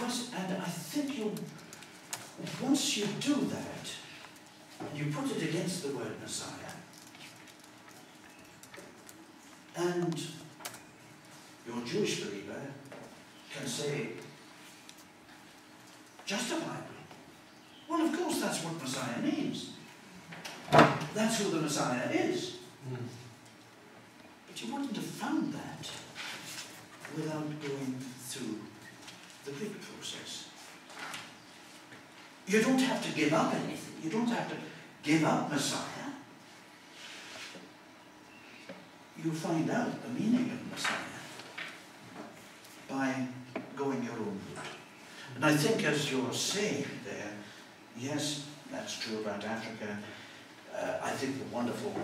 and I think once you do that, and you put it against the word Messiah, and your Jewish believer can say, justifiably, well, of course that's what Messiah means. That's who the Messiah is. But you wouldn't have found that without going through the Greek process. You don't have to give up anything. You don't have to give up Messiah. You find out the meaning of Messiah by going your own route. And I think, as you're saying there, yes, that's true about Africa. I think the wonderful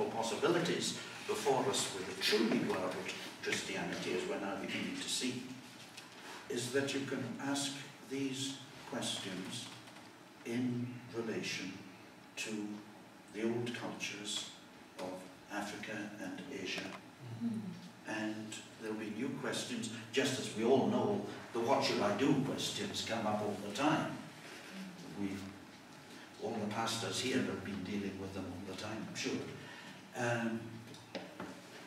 possibilities before us with a truly world Christianity, as we're now beginning to see, is that you can ask these questions in relation to the old cultures of Africa and Asia. And there'll be new questions, just as we all know the what should I do questions come up all the time. All the pastors here have been dealing with them all the time, I'm sure.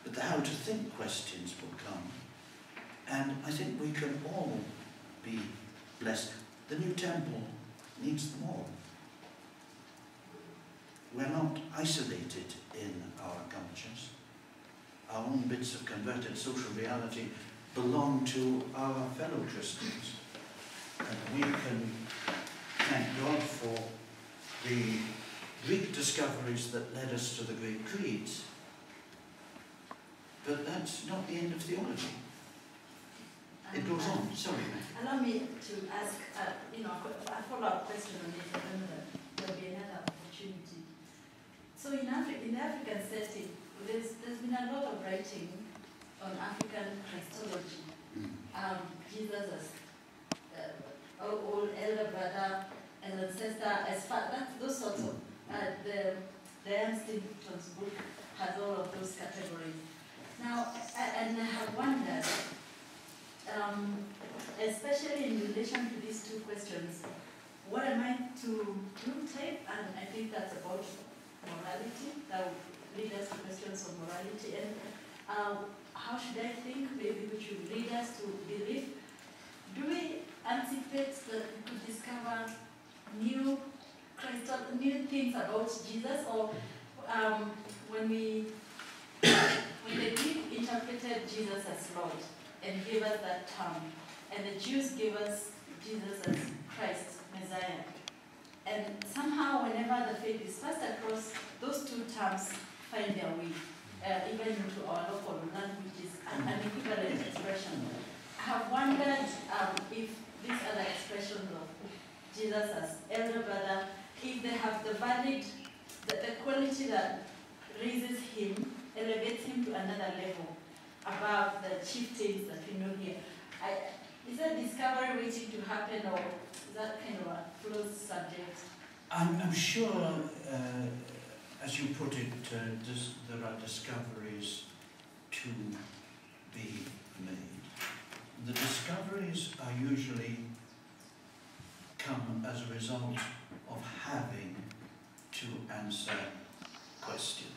But the how to think questions will come. And I think we can all be blessed. The new temple needs them all. We're not isolated in our cultures. Our own bits of converted social reality belong to our fellow Christians. And we can thank God for the Greek discoveries that led us to the great creeds. But that's not the end of theology. It goes on. Sorry. Allow me to ask, a follow-up question on this, and then there'll be another opportunity. So in the African setting, there's been a lot of writing on African Christology. Jesus as old elder brother, and ancestor, as far that's those sorts of the NEGST book has all of those categories. Now, and I have wondered, especially in relation to these two questions, what am I to take? And I think that's about morality. That would lead us to questions of morality. And how should I think? Maybe we should lead us to believe. Do we anticipate that we could discover new things about Jesus, or when the Greek interpreted Jesus as Lord and gave us that term, and the Jews gave us Jesus as Christ, Messiah, and somehow whenever the faith is passed across, those two terms find their way even into our local languages, an equivalent expression. I have wondered if these other expressions of Jesus as elder brother, if they have the quality that raises him, elevates him to another level above the chieftains that we know here. Is that discovery waiting to happen, or is that kind of a closed subject? I'm sure, as you put it, there are discoveries to be made. The discoveries are usually come as a result of having to answer questions.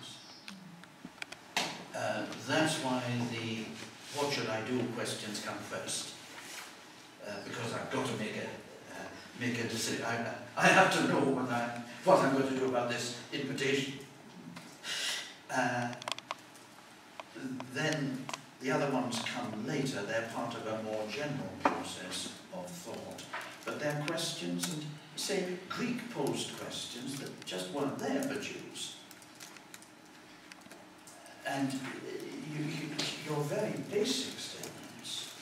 That's why the what should I do questions come first. Because I've got to make a decision. I have to know what I'm going to do about this invitation. Then the other ones come later. They're part of a more general process of thought. But they're questions, and say Greek posed questions that just weren't there for Jews. And your very basic statements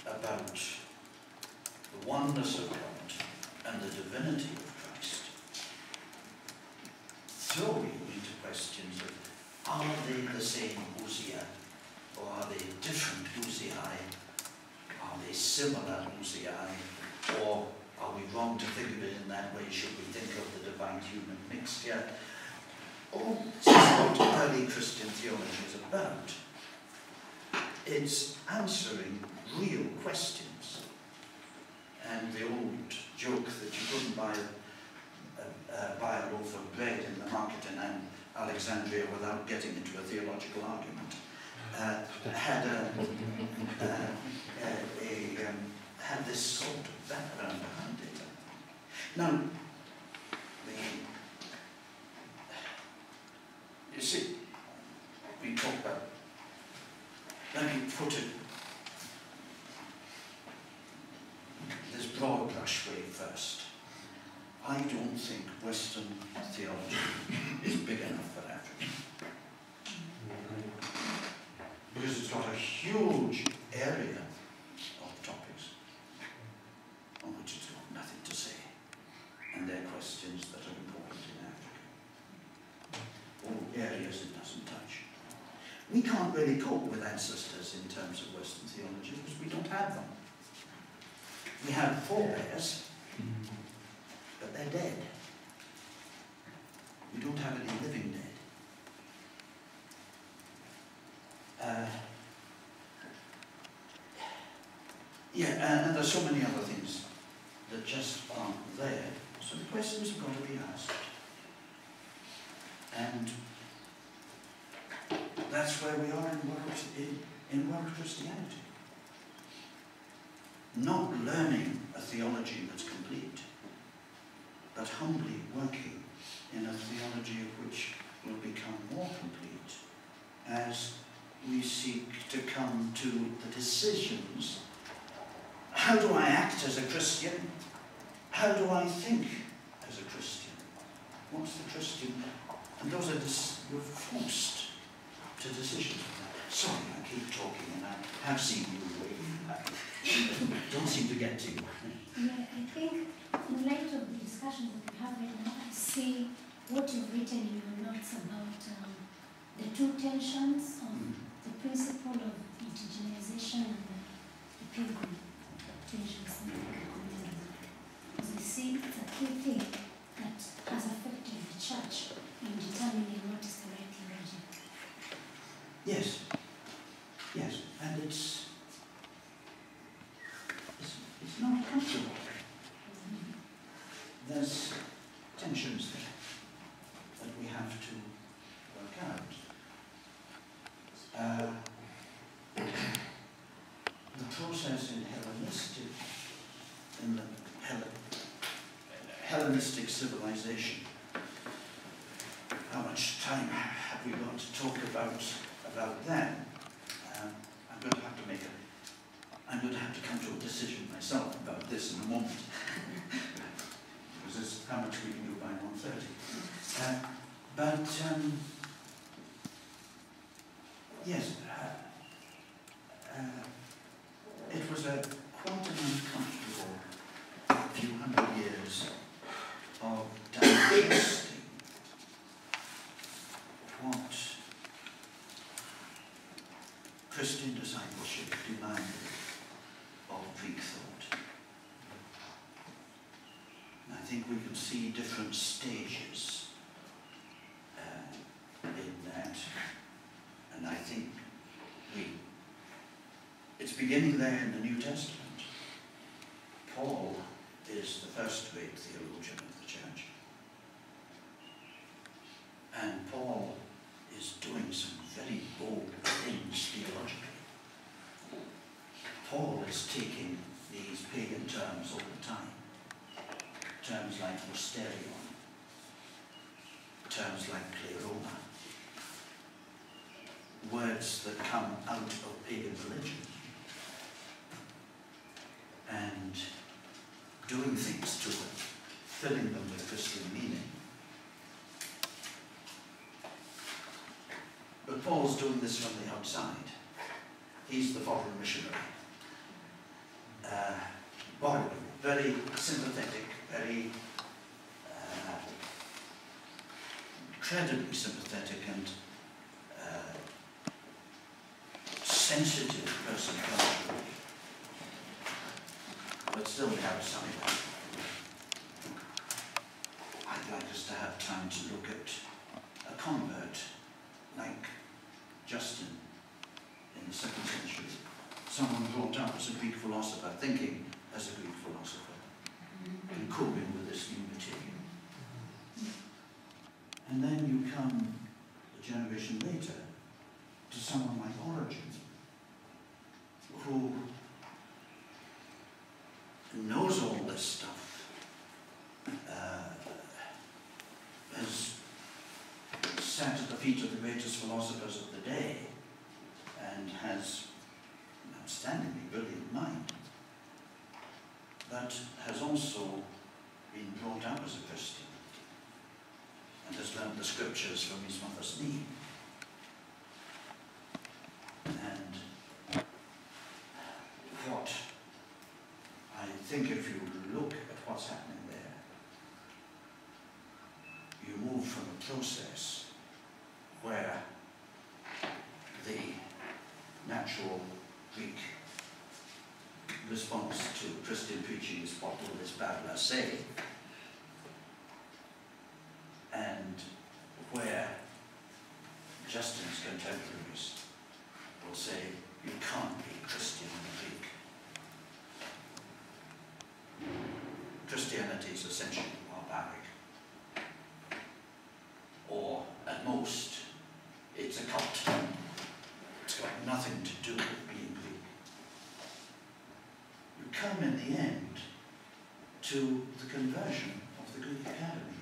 about the oneness of God and the divinity of Christ throw you into questions of, are they the same ousia, or are they different ousiai? Are they similar ousiai, or are we wrong to think of it in that way? Should we think of the divine-human mixture? Oh, this is what early Christian theology is about. It's answering real questions. And the old joke that you couldn't buy a loaf of bread in the market in Alexandria without getting into a theological argument had this sort of background behind it. Now, you see, we talk about, let me put it this broad brush way first. I don't think Western theology is big enough for Africa. Because it's got a huge area of topics on which it's got nothing to say. And they're questions that are important in Africa. Or areas it doesn't touch. We can't really cope with ancestors in terms of Western theology because we don't have them. We have forebears, but they're dead. We don't have any living dead. And there's so many other things that just aren't there. So the questions have got to be asked. And that's where we are in world Christianity. Not learning a theology that's complete, but humbly working in a theology which will become more complete as we seek to come to the decisions. How do I act as a Christian? How do I think as a Christian? What's the Christian? And those are we're forced to decisions. Sorry, I keep talking and I have seen you waving. Don't seem to get to you. Yeah, I think in light of the discussion that we have right now, I see what you've written in your notes about the two tensions of the principle of indigenization and the pilgrim tensions. Because I see it's a key thing that has affected the church in determining what is the right theology. Yes, yes, and it's not comfortable. There's tensions there that we have to work out. The process in the Hellenistic civilization. How much time have we got to talk about that? I'm going to have to come to a decision myself about this in a moment. Because it's how much we can do by 1:30. Yes, it was quite an uncomfortable few hundred years of digesting what Christian discipleship demanded of Greek thought. And I think we can see different stages in that, and I think it's beginning there in the New Testament. Paul is the first great theologian of the church. And Paul is doing some very bold things theologically. Paul is taking these pagan terms all the time. Terms like mysterion, terms like pleroma, words that come out of pagan religion, and doing things to them, filling them with Christian meaning. But Paul's doing this from the outside. He's the foreign missionary. Borrowing, very sympathetic, very incredibly sympathetic and sensitive person culturally. But still we have a side. I'd like us to have time to look at a convert like Justin in the 2nd century. Someone brought up as a Greek philosopher, thinking as a Greek philosopher, and coping with this new material. And then you come a generation later to someone like Origen, who knows all this stuff, has sat at the feet of the greatest philosophers of the day, and has an outstandingly brilliant mind, but has also been brought up as a Christian and has learned the scriptures from his mother's knee. And what I think, if you look at what's happening there, you move from a process where the natural Greek response to Christian preaching is what will this babbler say, and where Justin's contemporaries will say, you can't be Christian in Greek. Christianity is essentially barbaric, or at most, it's a cult. It's got nothing to do with being Greek. You come in the end to the conversion of the Greek Academy.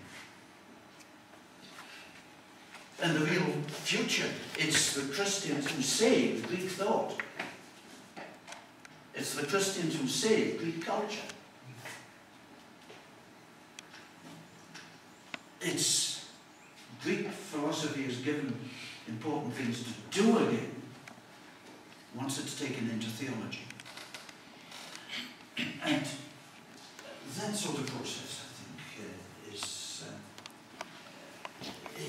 And the real future, it's the Christians who save Greek thought. It's the Christians who save Greek culture. It's Greek philosophy is given important things to do again once it's taken into theology. And that sort of process, I think,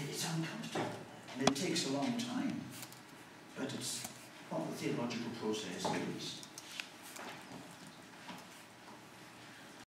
it's uncomfortable, and it takes a long time, but it's what the theological process is.